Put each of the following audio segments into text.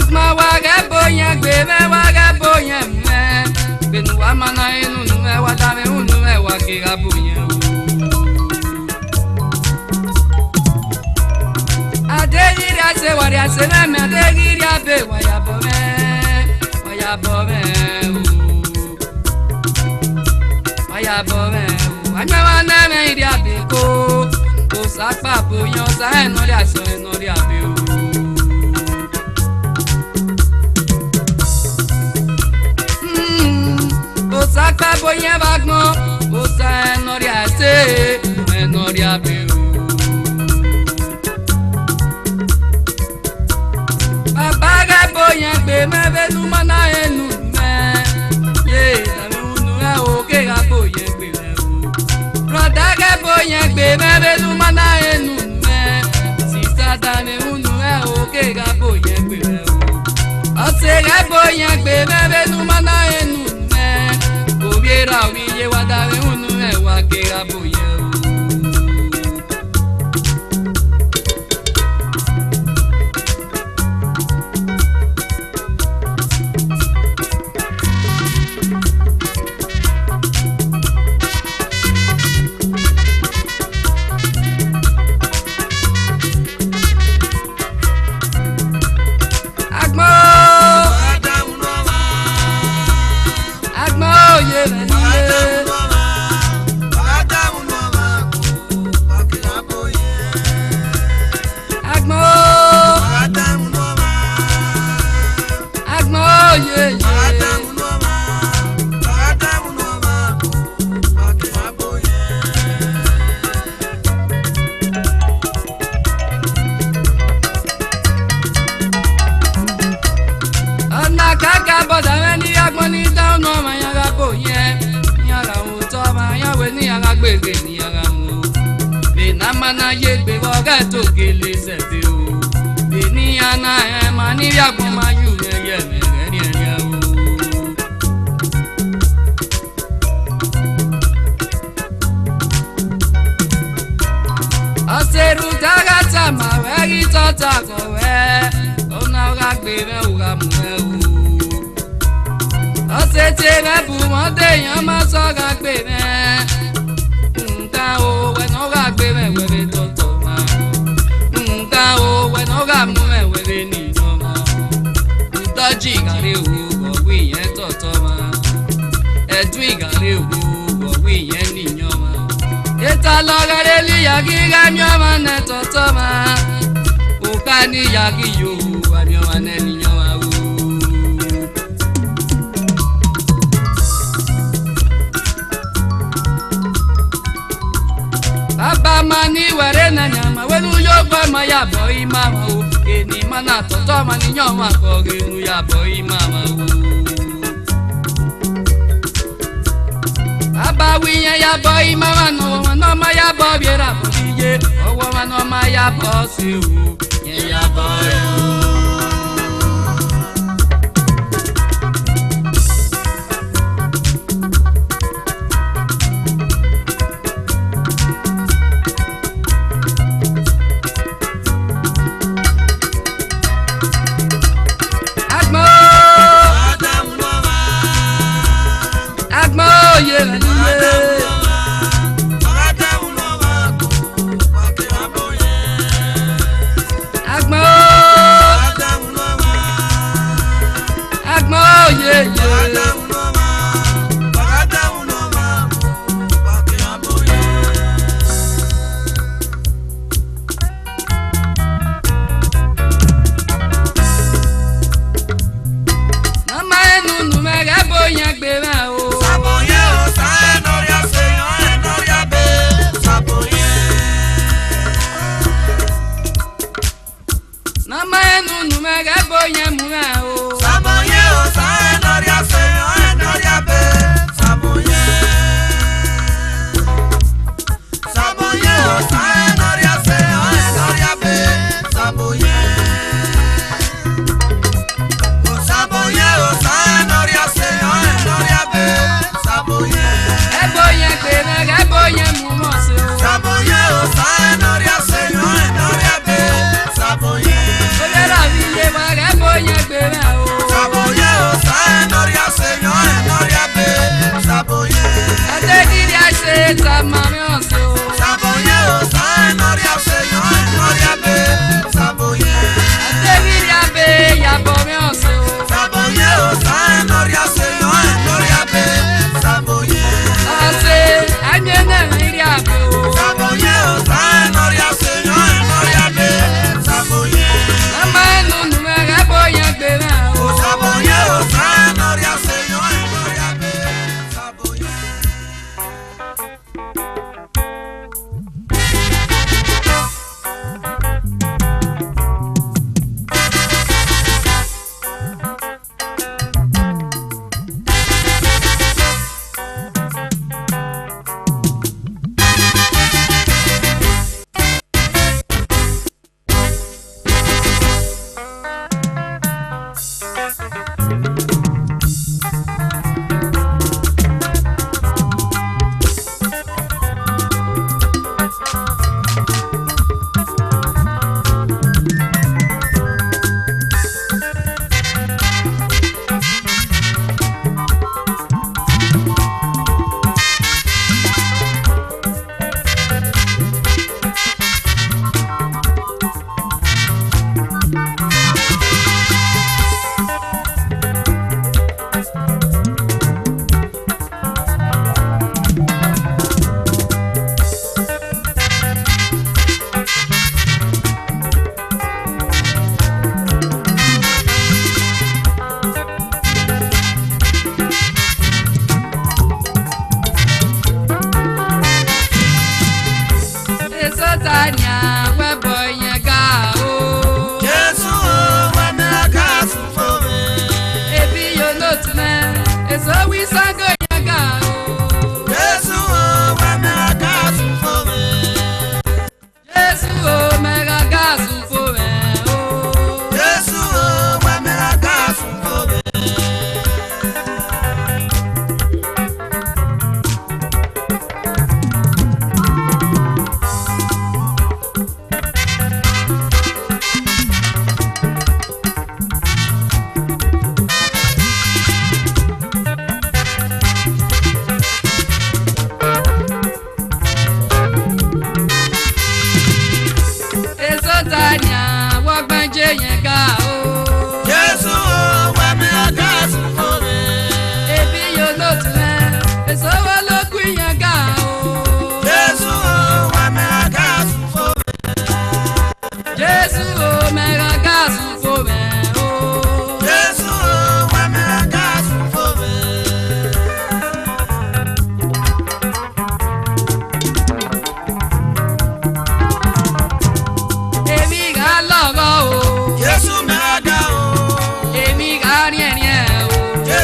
Agma waga boya gbeme waga boya me. Benu amana enu nume wadame unume wagira boya. Adegiria se waria se me adegiria be waya bome waya bome waya bome anyawa na me iria be ko sapa boya sa eno ria so eno ria be o sapa boya bagmo o sa eno ria se eno ria be Baga boya gbe me benu mana enu me ye na unu e o ke ga boya gbe me o brother ga boya gbe me benu mana enu me sister da me unu e o ke ga boya gbe me o ose ga boya gbe me benu mana enu me o biera o ye wa da me unu e wa ke ga boya Mana ye gbe woga to gele sete o eni ana e ma ni yagbon ma yu ye me ri o aseru daga tama we tata ko we ona ga gbe me o ga mu e o asete me bu mo de yan ma so ga gbe me o we no ga gbe me we toto ma nka o we no ga mu me we ni no ma Udoji gare o go wi yen toto ma Edwin gare o go wi yen ni nyo ma eta lo gare li ya gi ga nyo ma ne toto ma o ka ni ya gi yo wa nyo ma ne ni nyo ma o Baba mani were na nyama wenu yogba ma ya boy mama o eni mana toto mani nyoma ko genu ya boy mama o Baba wiye ya boy mama no ma ya bo biera bodiye owo ma no ma ya bo si o ye ya boy Saboye o sa no ria se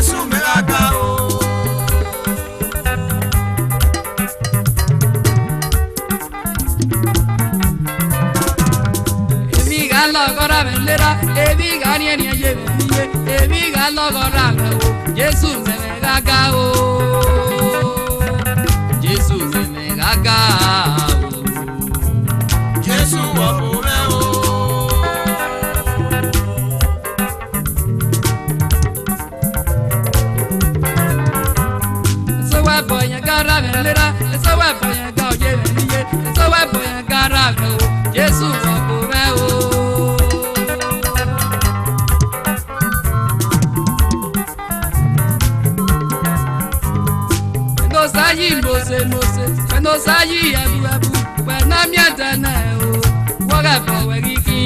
Jésù mẹ́ràká o. Èmi ga lọ́gọ́ra mi lera, èmi ga ní ẹni ẹyẹ mi níye, èmi ga lọ́gọ́ra mi o, Jésù mẹ́ràká o. Jésù mẹ́ràká o. Jésù wọ̀pọ̀ rẹ̀ o. Gara me lera, eso va boya ga oye me niye, eso va boya gara me o, Jésù wọ̀pọ̀ me o. Eno sayi mose mose, eno sayi ebu ebu, we na mi adana o, woga bo we kiki.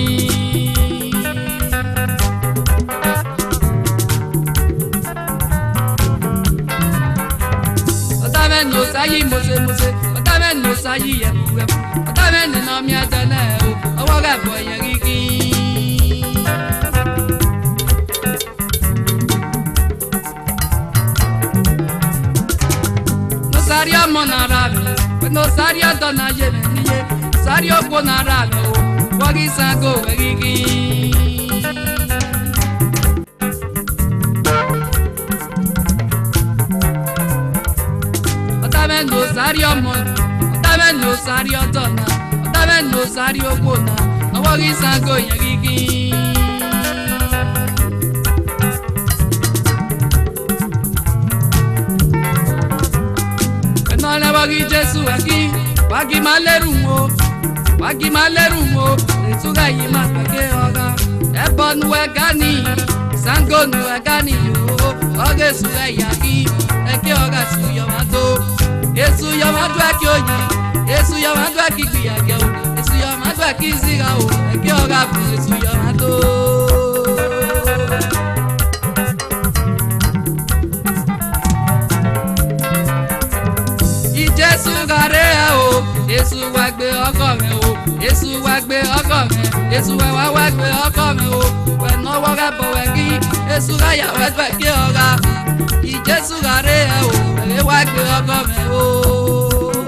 No sayi mose mose, otame no sayi ebu ebu, otame ne no mi adana o, owo ga bo yen kiki. No sari omo na ra mi, no sari adona ye me niye, sari opo na ra mi o, wogi sango we kiki. No sari omo, otame no sari odona, otame no sari okona, owo ki sango yen kiki. Eno le wogi Jésù aki, wagi maleru mo, etuga yi ma peke oga, ebo nu egani, sango nu egani yo, oge su eyaki, eke oga su yomato. Yesu yamadu akioyi, Yesu yamadu akigbiage o, Yesu yamadu akiziga o, eke oga bu Yesu yamadu. Ijesu gare o, Yesu wa gbe ọkọ mi o, Yesu wa gbe ọkọ mi, Yesu wa gbe ọkọ mi o, we no wo ga bo we ki, Yesu ga ya we gbe ke oga. Ijesu gare o, we wa gbe ọkọ mi o.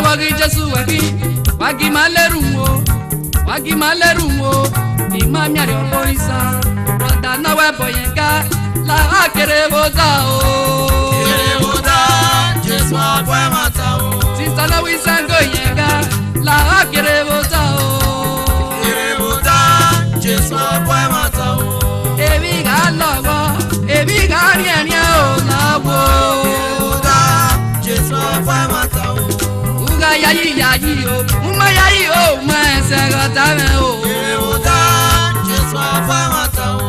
Wagi Jésù wagi maleru mo, ima mi ari obo isa, broda na we boyenga, la akere boda o. Kere boda, Jésù abo e mata o. Sister na we sango yenga, la akere boda o. Kere boda, Jésù abo e mata o. Ebi ga logo, ebi ga ri eni o na wo. Kere boda, Jésù abo e mata o. Yayi o, uma yayi o, uma ese gota me o. Kere boda, Jésù abo e mata o.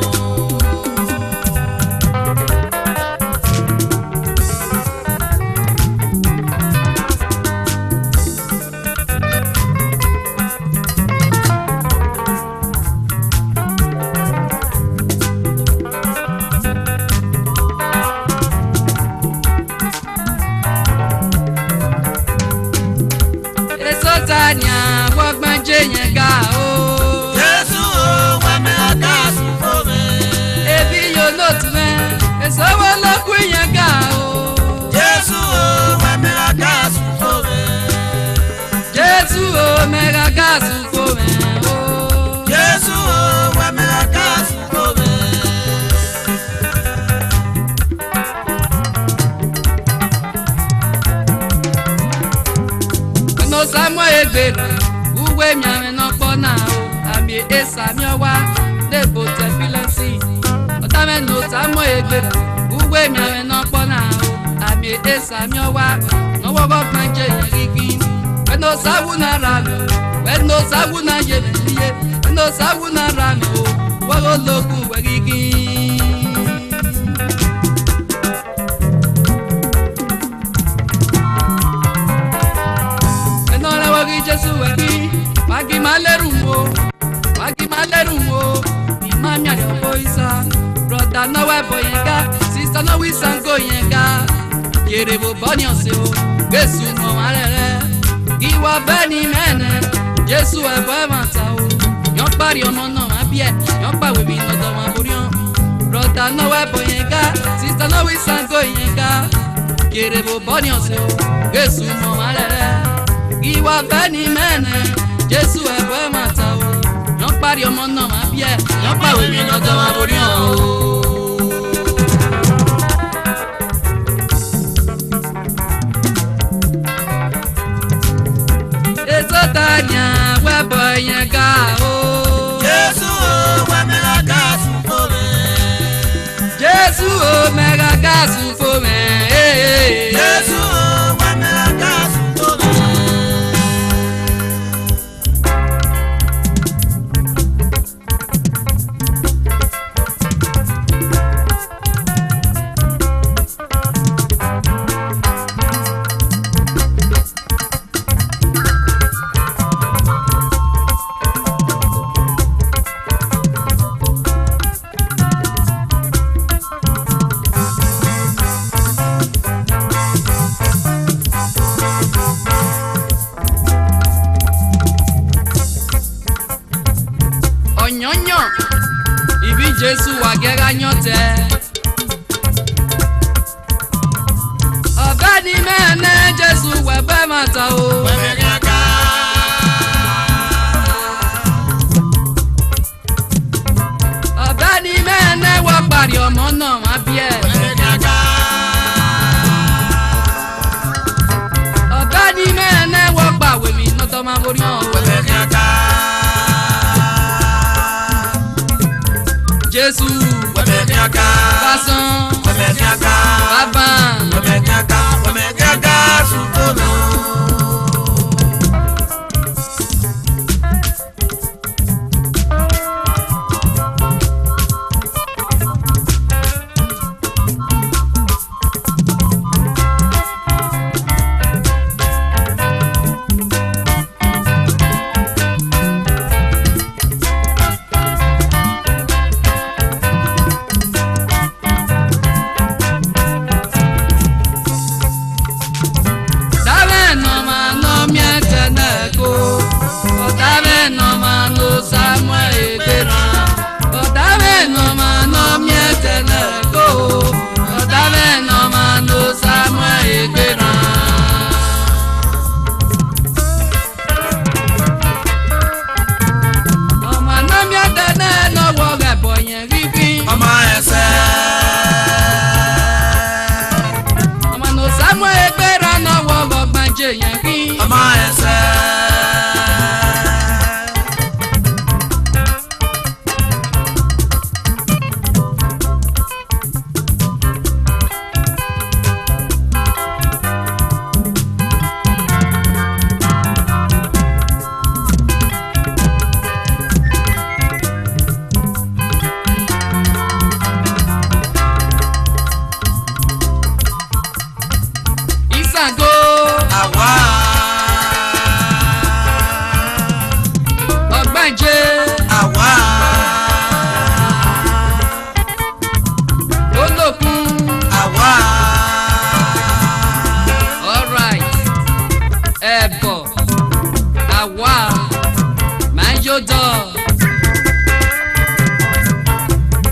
Tanya wagmanje yenga o. Jésù o, wa me akasu fome. Ebi yo no tume, esowo loku yenga o. Jésù o, wa me akasu fome. Jésù o, me akasu fome o. Jésù o, wa me akasu fome. No samo egbera, uwe mi ame no pona o. Ami esa mi owa, lebo te filansi. Otame no samo egbera, uwe mi ame no pona o. Ami esa mi owa, no wogo manje yegi. We no sabu na rano, we no sabu na yeliye, we no sabu na rano, wogo loku wegi. Jésù wagi maleru mo, ima mi ari obo isa, broda na we boyenga, sister na we sango yenga, kere bo boni ose o, Jésù mo marere, iwa beni mene, Jésù ẹ̀bọ̀ ẹ̀ máa ta o. Yọ̀n parí ọmọ náà má bí ẹ̀. Yọ̀n pàwé mi lọ́dọ̀ wọn borí hàn. Brọ̀dá náà wẹ̀ bọ̀ yẹn ká. Sísá náà wí sango yẹn ká. Kèrè bò bọ́ ní ọ̀sẹ̀ o. Jésù mọ̀ wá lẹ́rẹ́. Ìwà fẹ́ ni mẹ́ẹ̀nẹ̀. Jésù ẹ̀bọ̀ ẹ̀ máa ta o. Yọ̀n parí ọmọ náà má bí ẹ̀. Yọ̀n pàwé mi lọ́dọ̀ wọn borí hàn o. Tanya webo yẹn ga o. Jésù o mega gas fún mi. Jésù o mega gas fún mi. Jésù o mega gas fún mi. Onyonyo ibi Jésù wà gẹ́gẹ́ yọ̀tẹ̀. Ọ̀bẹ ni mẹ́ẹ̀nẹ́ Jésù wẹ̀bẹ́ máa ta o. Ọ̀bẹ ni mẹ́ẹ̀nẹ́ wọ́n parí ọmọ náà má bí ẹ̀. Ọ̀bẹ ni mẹ́ẹ̀nẹ́ wọ́n pàwé mi lọ́tọ́ máa borí hàn o. Jésù Wemeniaka Fason Wemeniaka Baba Wemeniaka Wemeniaka Sukono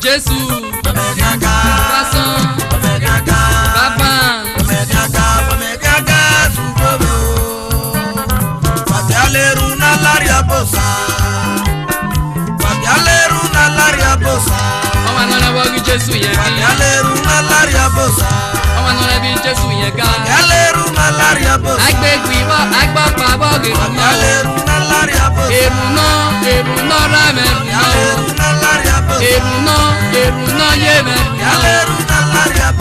Jésù Fason Baba ọmọ náà lọ́wọ́ bí Jésù yẹn kí ọmọ náà lọ́wọ́ bí Jésù yẹn ká agbègbè bọ́ agbọ́pọ̀ abọ́gè èrù náà rà mẹ́rù náà èrù náà yé mẹ́rù náà.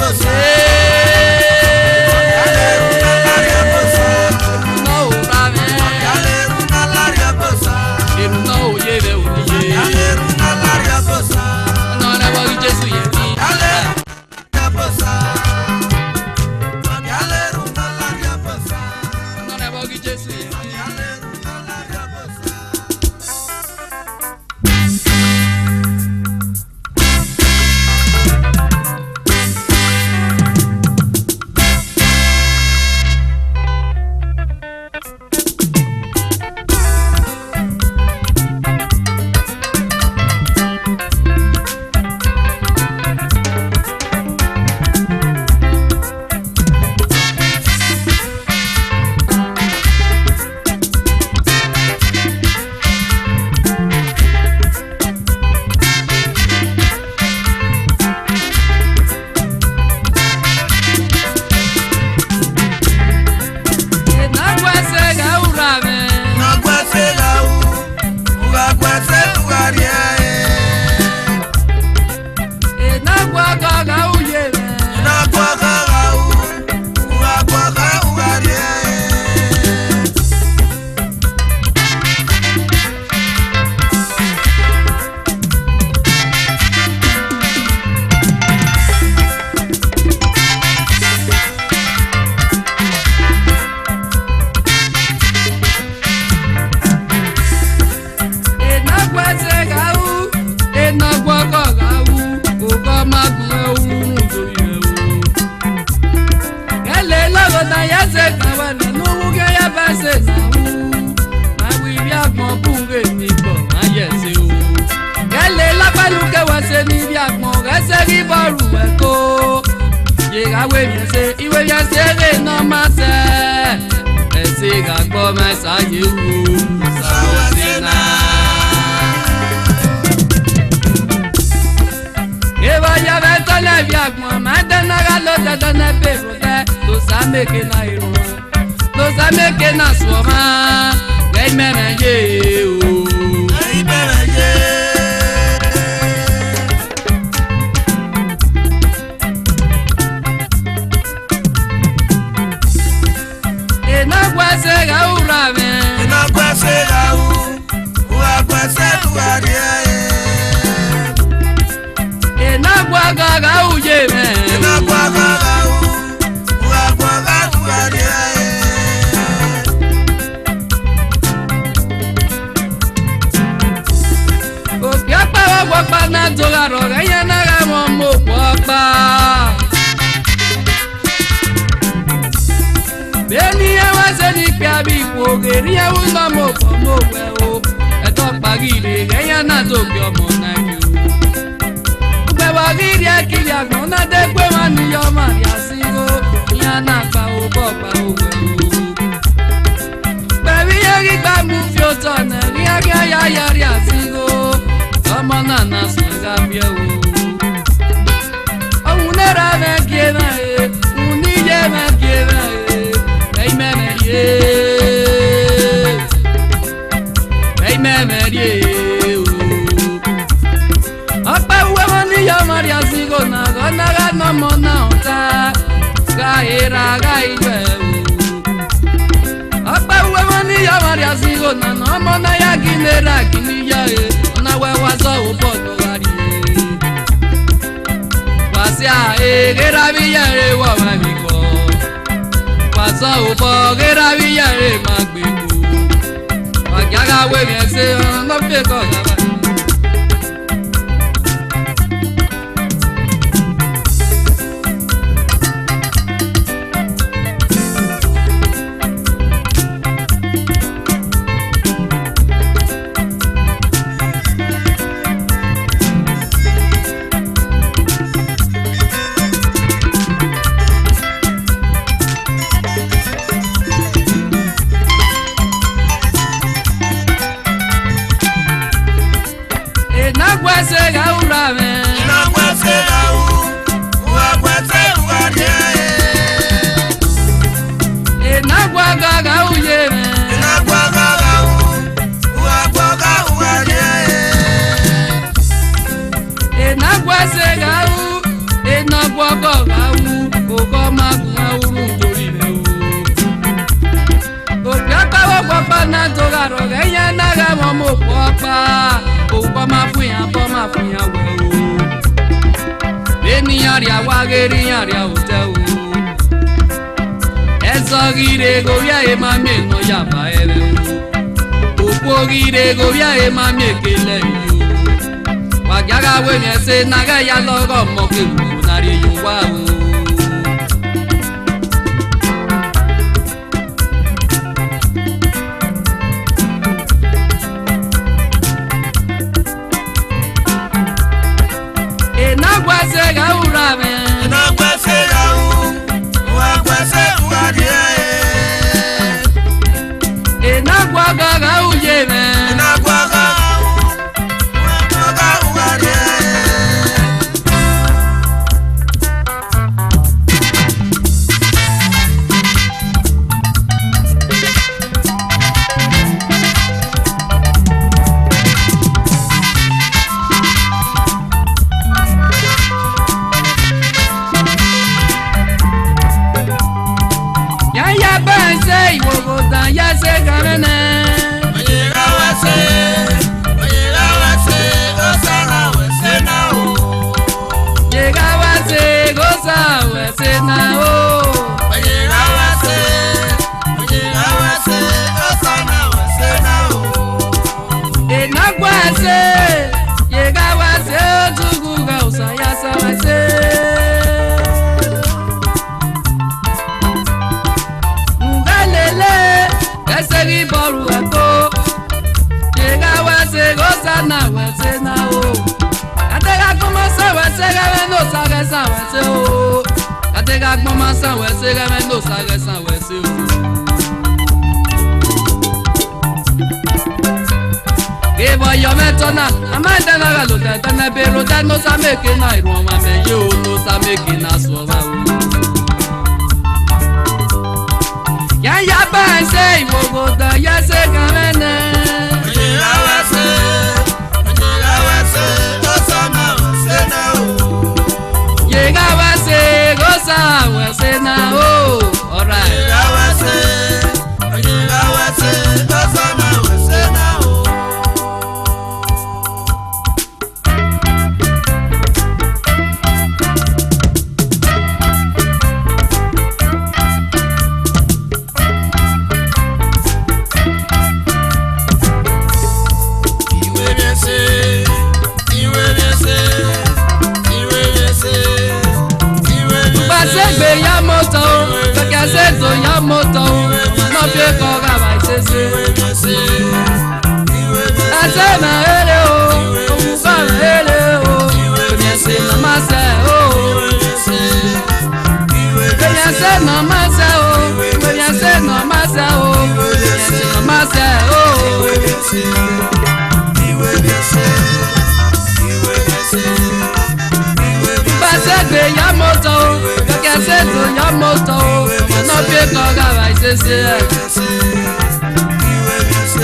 wenye iwe ya sere no mase ese ga gbo mesa yewu sawasena eva ya vetole viagmo madana galo dadana perode to sameke na iro to sameke na swoma gai menaje o gai menaje se ga urame na kwase ga u kwase uarie na kwaga ga ujeme na kwaga ga u kwaga uarie o pia pa wa na dola ro ga yana ga mo pa Beni awase ni pia bi pogeri awu no mo we o eto pagire eya na to bi omo na ki o pe wa giri akiri agbon na de pe wa ni yo ma ri asigo ya na pa o bo pa o we o baby yari gba mu fi o to na ri aga ya ri asigo omo na na so ga bi o ohun na ra me ki na e uni ye me ki na Hey memory Apa uwe ni ya Maria sigo na ga no mo na ota ga era ga iwe Apa uwe ni ya Maria sigo na no mo na ya ginera giniya na we wazo ubodo gari Wasia gera biya re wa mamiko Pasa ubo gera biya re magbego Agaga we me se no pe ko ga Kwase ga urame na kwase ga kwase uarie na kwaga ga uyeme na kwaga ga uarie na kwase ga na kwaga ga ko ma uru tori le o papa wa papa na to ga ro ga ya na ga mo papa o ma fuya we o Beni aria wa geri aria o te o Ezogire go ya e ma me no ya ba ere o Opogire go ya e ma me kele yo Wa gaga we me se na ga ya logo mo ke na ri yo wa o Kwase ga urame na kwase ga kwase uarie na kwaga ga uyeme na kwaga uarie Ya se garene Oyera wase goza wase na o Yega wase goza wase na o Oyera wase goza wase na o Ena kwase yega wase otugu ga usa ya sa wase Segi boru ako Llega wase goza na wase na o Atega como se wase ga no sabe sa wase o sega gboma san we sega me no sage san we se o ke bo yo me tona amanda na ga lo ta na be ro ta no sa me ke na iru ma me yo no sa me ke na so ba o ya ba se iwogo da ya se ga me na Ojira wa se lo sa na se na o Yega wa se go sa wa se na o alright Ojira wa se lo sa na wa se na o ya moto no pe ko ga ba sese ase na ele o ba ele o me se na masa o me se na masa o me se na masa o me se na masa o Basegbe ya moto keke se to ya moto no pe ko ga ba sese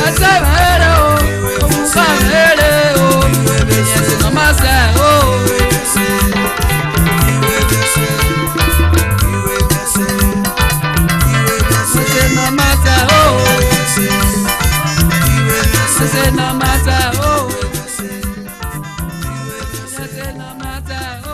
ase na ele o ba ele o me se na masa o se na masa o se na masa o se na masa o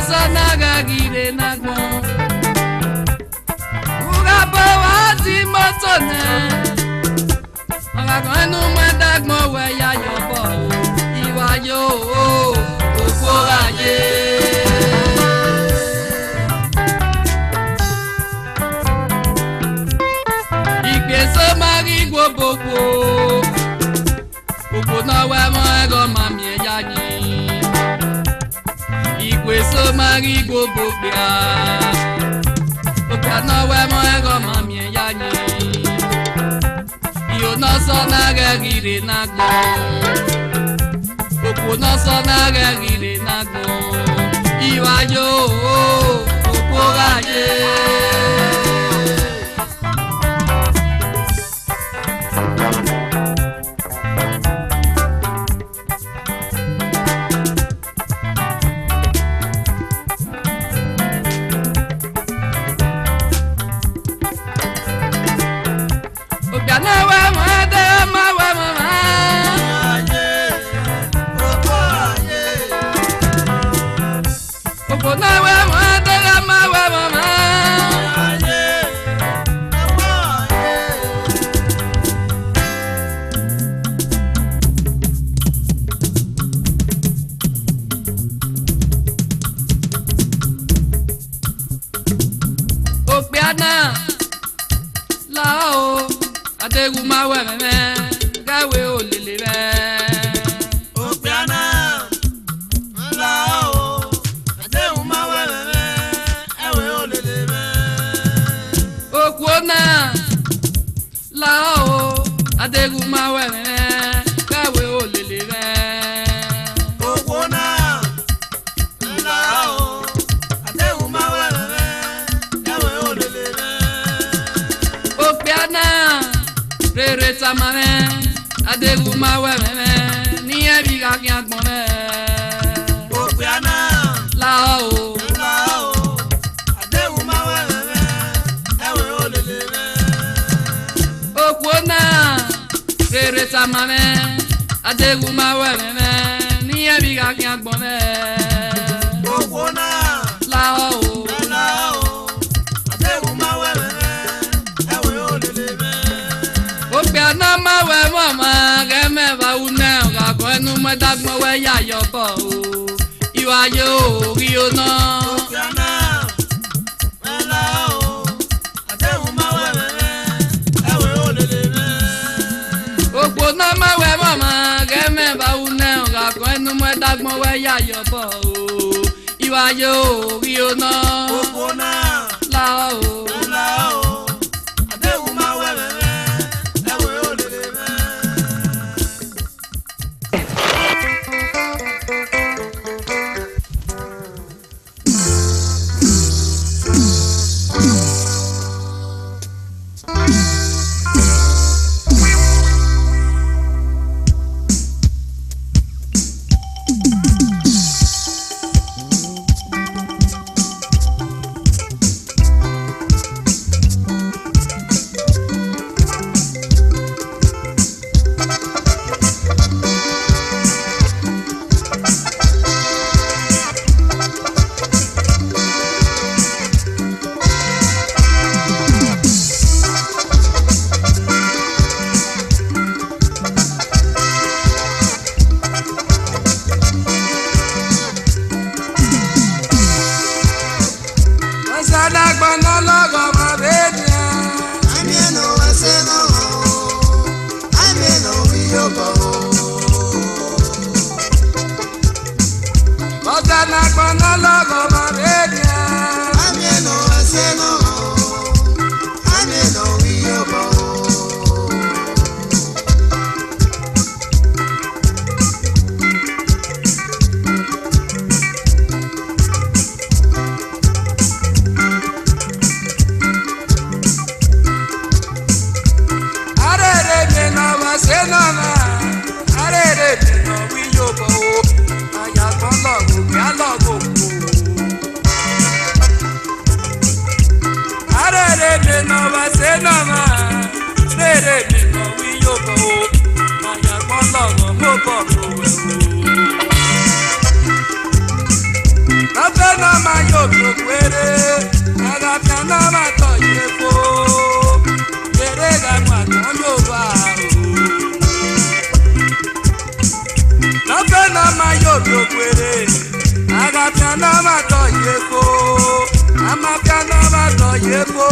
sana gagire nagmo Uga bawazi motone Oga kwenu madagmo we ya yobo Iwa yo oforaye Igbeso mari gbogbo Gbogbo na we mo ego mami eya ni Igbeso mari gbogbo bia Gbogbo na we mo ego mami eya ni Iyo na so na gagire na gbo Gbogbo na so na gagire na gbo Iwa yo oforaye Nothing mayoto kwere agapiana matoyefo erega mwatonyo bao nafena mayoto kwere agapiana matoyefo amapiana matoyefo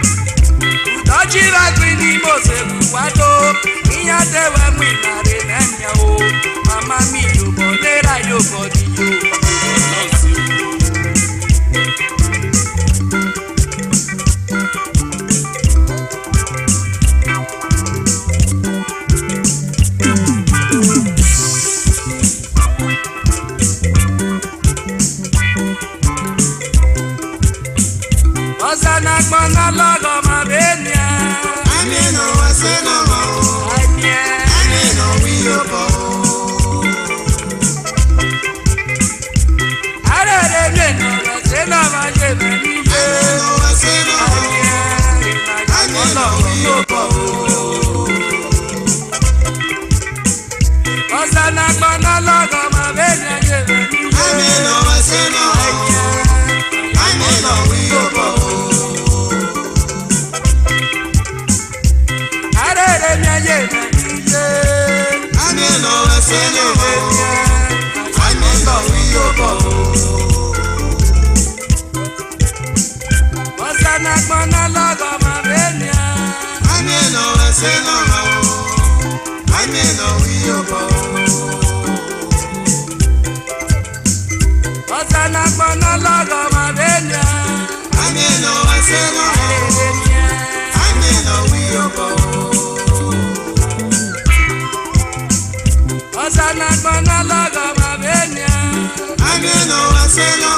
Udoji Edwin Mose Wado, Iya Dewa Mwinare Nenya o, Mama mi yo bonera yo body yo. Osana gbona logo ma benya. Amino wasena mo. Amino wiyobo. Arere meno wasena ma jebeni. Amino wasena mo. Amino wiyobo. Osana gbona logo ma benya jebeni. Amino wasena mo. Amino wiyobo. Amino wasena mo. Amino wiyobo. Osana gbona logo ma benya. Amino wasena mo. Amino wiyobo. Osana gbọ́ná lọ́gọ̀ máa bẹ́ẹ̀ ni. Amelo aselo, amelo wiyobo. Osana gbọ́ná lọ́gọ̀ máa bẹ́ẹ̀ ni. Amelo aselo.